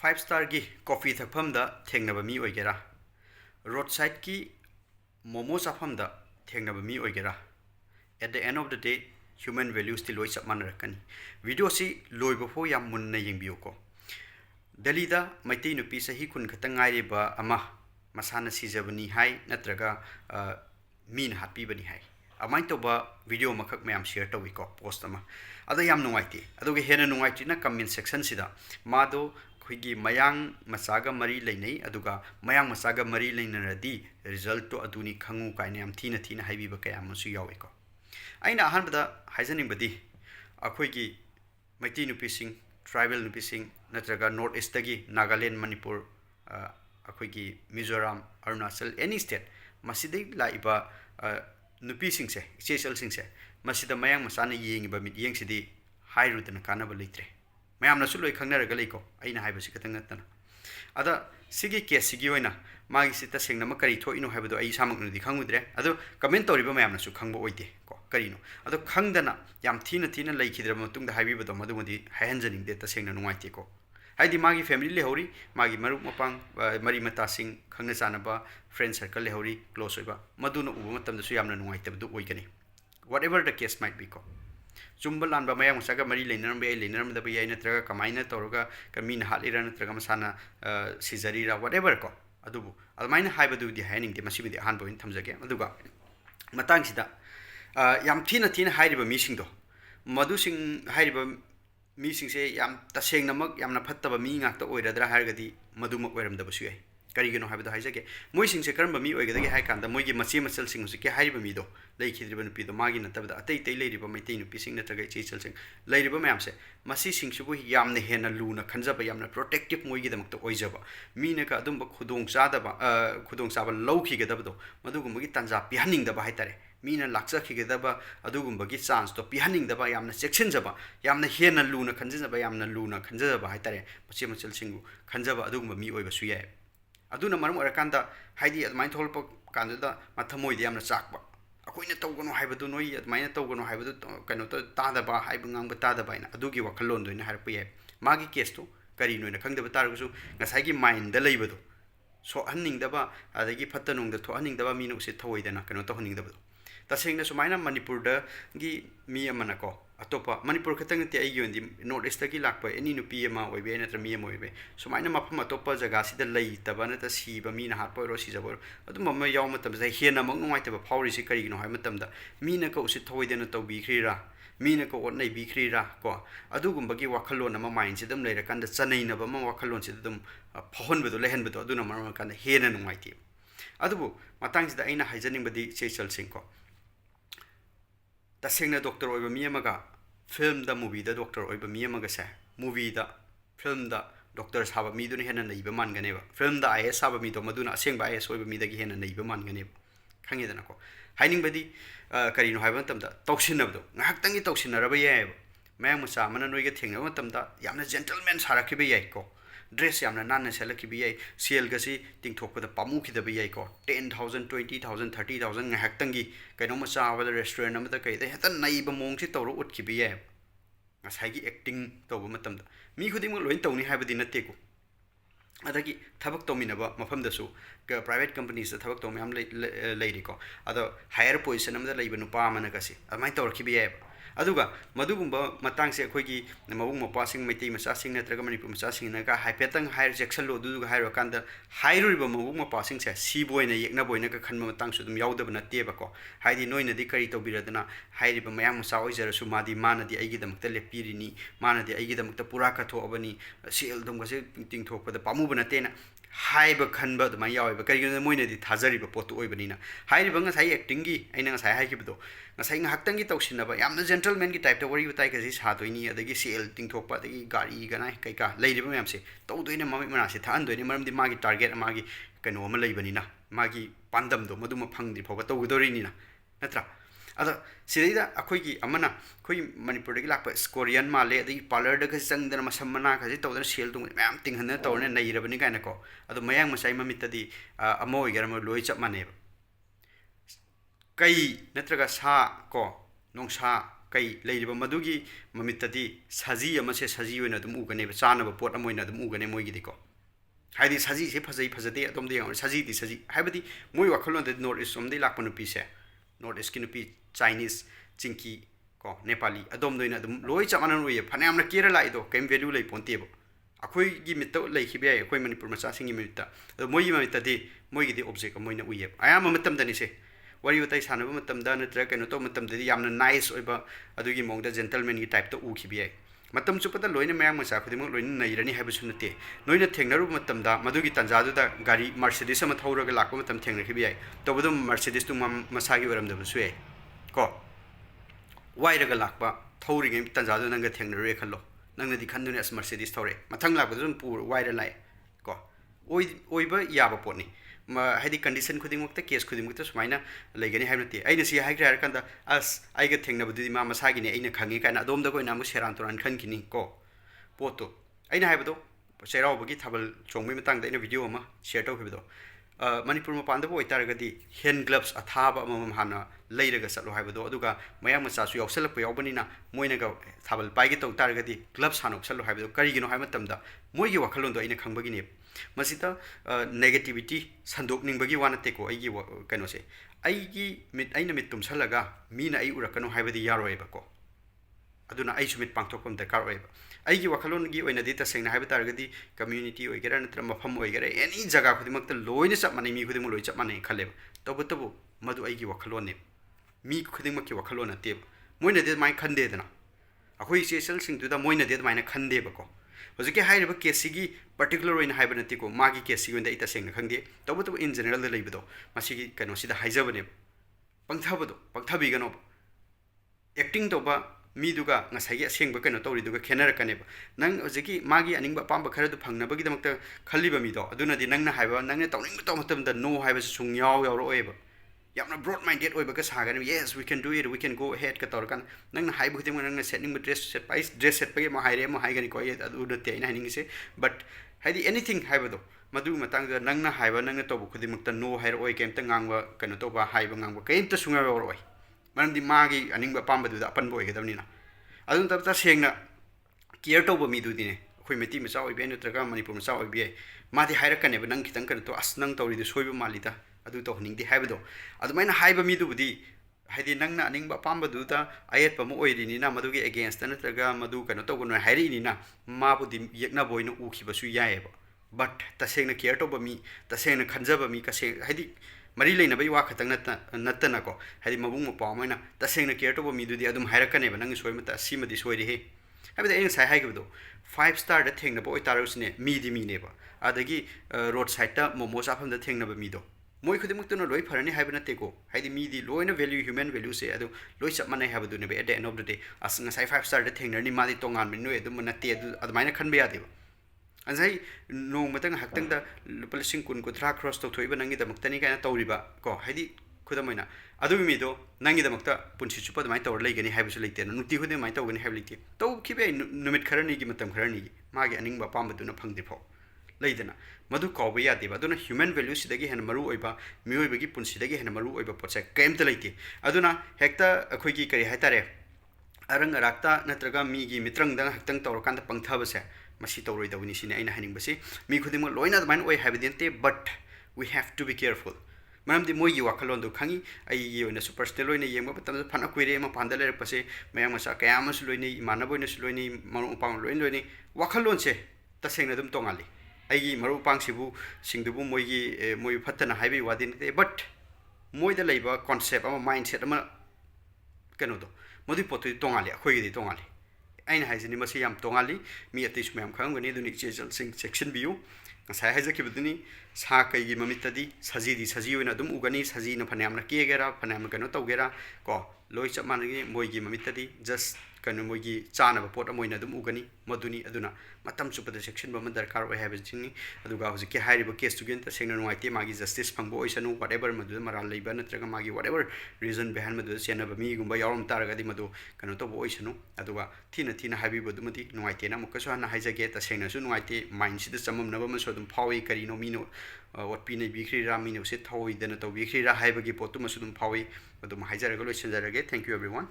5 star gi coffee thakpham da thengnaba mi oigera roadside ki momo chafam da thengnaba mi oigera at the end of the day human values ti loi chap manarakani video si loi befo yam munna yengbiu ko Delhi da meitei nupi sahi kun khatang ngai ba ama masana sijabani hai natraga min happy bani hai amai to ba video makhak mayam share to ko post ama ada yam nungaiti aduge hena nungaiti na comment section sida mado khigi mayang masaga mari leinei aduga mayang masaga mari leinaradi result to aduni khangu kaine am thina haibi ba kaya masu yawe ko aina ahan bada haizaning badi akhoi meitei nupi sing tribal nupi sing natraga north east gi Nagaland Manipur akhoi Mizoram Arunachal any state masidai laiba nupi singse chesal singse masida mayang masana yengiba mit yengsidi hairudana kanaba leitre mayamna su loi khangnaraga leiko aina haibasi katang natana ada sigi case sigi oina magi sita sengna ma kari thoino haibado ai samaknu di khangudre ado comment toriba mayamna su khangba oide ko karino ado khangdana yam thina leikhidra matungda haibibado madumudi haihanjaning de ta sengna nungaite ko haidi magi family le hori magi maru mapang mari mata sing khangna chanaba friend circle le hori close oiba maduna uba matamda su yamna nungaitebdu oigani whatever the case might be ko chumba lanba mayang saga mari leinar be leinar da be natraga kamaina toroga kamin halira natraga masana sijarira whatever ko adubu almaina haibadu di haining de masibidi han point thamjage aduga matang sida yam thina hairiba mising do madu sing hairiba mising se yam taseng namak yamna phattaba mi ngakta oiradra hargadi madumak oiramda basu yai karigino haibado haijage moi sing se karamba mi oigadagi hai kanda moigi machi masal sing se ke hairiba mi do leikidriba nupi do magi natabda atei tei leiriba meitei nupi sing natraga chechal sing leiriba mayam se masi sing subu yamna hena luna khanjaba yamna protective moigi damakta oijaba mina ka adumba khudong chaba lauki gadabdo madugumagi tanja pihaning daba haitare mina laksa khigedaba adugumba gi chance to pihaning daba yamna cheksinba yamna hena luna khanjaba haitare machi masal singu khanjaba adugumba mi oiba suya aduna marum arakanda haidi admai tholpa kanda mathamoi de yamna chakba akoina tawgano haibadu noi admaina tawgano haibadu kano to tadaba haibu ngangba tadaba ina adugi wakhalon doina harpa ye magi case to kari noina khangdaba targusu ngasai gi mind da leibadu so hanning daba adagi phattanung da tho hanning daba minu se thawoidana kano to hanning daba tasengna sumaina Manipur da gi mi amana ko atopa Manipur khatang te ai yondi north east gi lakpa any nupi ama oibe natra mi ama oibe sumaina mafam atopa jaga sida lei tabana ta siba mi na hatpo ro sijaba adu mamma yaw matam sai hena mak nungai taba phawri si kari gino hai matam da mi na ko usi thoidena to bi khira mi na ko onai bi khira ko adu gumba gi wakhalon ama mind sidam leira kanda chanai na ba ma wakhalon sidam phahon bedo lehen bedo adu na mar kanda hena nungai ti adu matang sida aina haijaning badi chechal sing ko tasengna doctor oiba mi amaga film da movie da doctor oiba mi amaga sa movie da film da doctor saba mi dun hena naiba man ganeba film da IS saba mi do maduna asengba IS oiba mi da gi hena naiba man ganeba khangi dana ko haining badi karino haiba tam da toksinabdo ngahak tangi toksinaraba yai mayang macha mana noiga thengna matam da yamna gentleman sarakhiba yai ko dress yamna nanna selakhiba yai sel gasi tingthokpada pamu khidaba yai ko 10,000 20,000 30,000 ngahak tangi kaino macha awada restaurant amada kai da heta naiba mongsi tawro utkhiba yai ngasai gi acting tawba matam da mi khuding loin tawni haibadi natte ko adagi thabak tawminaba mafam da su private companies da thabak tawmi am leiri ko ado higher position amada leiba nupa amana gasi amai tawrkhiba yai aduga madugumba matang se khoigi mabung mapa sing meitei macha sing natraga Manipur macha sing na ka haipetang hair jackson lo duga hairo kanda hairuriba mabung mapa sing se si boina yekna boina ka khanma matang su dum yaudaba natte ba ko haidi noina di kari tawbiradana hairiba mayam macha oijara su madi mana di aigi damakta lepirini mana di aigi damakta pura ka tho abani sel dum ga se ting thokpada pamu bana tena haiba khanba dum yawiba kari gina moina di thajariba potu oibanina hairiba nga sai acting gi aina nga sai haikibdo nga sai nga haktangi tawsinaba yamna gentleman gi type ta wari utai ka ji sadoini adagi sel ting thokpa adagi gari gana kai ka leiriba mayam se tawdoina mami mana se than doini maram di magi target magi kano ama leibanina magi pandam do maduma phangdi phoba tawgodorinina natra ada sidida akhoi gi amana khoi Manipur gi lakpa Korean male adagi parlor da ka changdana masamana ka ji tawdana sel tung mayam ting hanna tawne nairabani kaina ko adu mayang masai mamitadi amoi garama loi chap mane kai natraga sa ko nongsa kai leiriba madugi mamitadi saji amase saji oina dum ugane chana ba pot amoina dum ugane moigi diko haidi saji se phajai phajade adom de saji di saji haibadi moi wakhalon de north east omdei lakpa nupi se north east ki nupi Chinese chingki ko Nepali adom doina dum loi chamana nuye phanam na kera lai do kem value lai ponte bo akhoi gi mitto lai khibe ai akhoi manipur ma cha singi mitta moi ma mitta di moi gi di object moina uye ayama matam dani se wari utai sanaba matam da natra keno to matam di yamna nice oiba adugi mongda gentleman gi type to u khibe ai matam chupata loina mayang macha khudimok loina nairani haibu sunate noina thengnaru matam da madugi tanjadu da gari Mercedes ama thauraga lakpa matam thengna khibe ai to bodum Mercedes tu masagi waram da busu ai ko wairaga lakpa thauringe tanjadu nanga thengnaru e khallo nangna di khandune as Mercedes thaure mathang lakpa dun pur waira lai ko oiba yaba potni haidi condition khudimok ta case khudimok ta sumaina legani haibnati aina si haikra har kanda as aiga thengna budi ma masagi ne aina khangi kana adom da koina mu seran turan khankini ko poto aina haibdo serao bagi thabal chongmi matang da ina video ma share tau khibido manipur ma panda bo itaragadi hand gloves athaba amam hana leiraga satlo haibdo aduga mayang macha su yausalak pa yaubani na moina ga thabal paigi tau taragadi gloves hanok satlo haibdo kari gino haimatam da moigi wakhalon do aina khangbagi ne masita negativity sandok ningbagi wana teko aigi kano se aigi mit aina mit tumsalaga mina ai urakano haibadi yaroeba ko aduna ai sumit pangthokpam dakar oeba aigi wakhalon gi oina dita sengna haiba taragadi community oigera natra mafam oigera any jaga khudimakta loina chap mani mi khudimuk loi chap mani khaleba tobu madu aigi wakhalon ne mi khudimak ki wakhalon ate moina de mai khande dana akhoi social sing tu da moina de mai na khande ba ko hojike hairiba kesigi particular oina haiba nati ko magi kesigi onda ita sengna khangde tobu in general da leibdo masigi kano sida haijabane pangthabi gano acting toba mi duga ngasai asengba kano tori duga khenar kaneba nang hojiki magi aningba pamba khara du phangna bagi damakta khalliba mi do aduna di nangna haiba nangna tawning to matam da no haiba sung yaw ro oeba yamna broad minded oiba ka sagan yes we can do it we can go ahead ka tor kan nangna haiba khuding nangna setting dress set price dress set page ma haire ma haigani ko ye adu te ina haning se but haidi anything haiba do madu matang da nangna haiba nangna to khuding mukta no hair oi kem ta ngangwa kano to ba haiba ngangwa kem ta sunga ro oi man di magi aningba pamba du da pan boy gedamni na adun tab ta sengna care to ba mi du dine khoi meti ma chaw ibe nutraga manipur ma chaw ibe ma di haira kaneba nang kitang kan to as nang tori du soiba malita adu to hning di haiba do adu maina haiba mi du budi haidi nangna aningba pamba du da ayet pa mo oirini na madu gi against nutraga madu kano to gono hairi ni na ma budi yekna boy no u khiba su yaeba but ta sengna care to ba mi ta sengna khanjaba mi ka se haidi mari leina bai wa khatang natana ko haidi mabung mo pa maina ta sengna care to ba mi du di adum haira kaneba nang soi mata sima di soi ri he haibda eng sai haigibdo 5 star da thengna bo itarusne mi di mi neba adagi road side ta momo safam da thengna ba mi do moi khudimuk to no loi pharani haibna te ko haidi mi di loina value human value se adu loi chap manai habdu ne be at the end of the day as nga sai 5 star da thengna ni ma di tongan min no edum na te adu admaina khanbe ya deba anjai no matang haktang da palising kun ko thra cross to thoiba nangi da muktani kana tawriba ko haidi khudamaina adu mi do nangi da mukta punchi chupa da mai tawr leigani haibusu leite nuti khudin mai tawgani haib leite to khibe numit kharani gi matam kharani gi magi aningba pambadu na phangdi pho leidana madu kawba yade ba aduna human value sidagi hen maru oiba mioi bagi punsi dagi hen maru oiba poche kaimta leite aduna hekta akhoi gi kari haitare arang arakta natraga mi gi mitrang dang haktang tawr kan da pangthaba se masi tawroi dawni sine aina haning basi mi khudimok loina da main oi habidente but we have to be careful manam di moi yi wakhalon do khangi ai yi oina superstar loina yengba batam da phana kuire ma pandale repase mayang masa kayama su loini imana boina su loini maru pang loini wakhalon se tasengna dum tongali ai maru pang sibu singdubu moi gi moi phatana haibi wadin te but moi da leiba concept ama mindset ama kano do modi potu tongali khoi gi tongali aina haijini masi yam tongali mi atis mayam khangani duni chejal sing section biu ngasai haijaki buduni sa kai gi mamitadi saji oina dum ugani saji na phanam na kegera phanam kano tawgera ko loi chapmanagi moi gi mamitadi just kano moi gi chana ba pot amoina dum ugani maduni aduna matam chupada section ba man darkar oi have jini aduga hoji ke hairi ba case to gen ta sengna nuaite magi justice phangbo oisanu whatever madu maral leiba natraga magi whatever reason behind madu sena ba mi gumba yarum taraga di madu kano to bo oisanu aduga thina habi bodu mati nuaite na mukaso na haijage ta sengna su nuaite mind sida chamam na ba ma so dum phawi kari no mino what pina bikri ra mino se thoi dana to bikri ra haibagi potu ma su dum phawi adu ma haijara ga lo senjara ge thank you everyone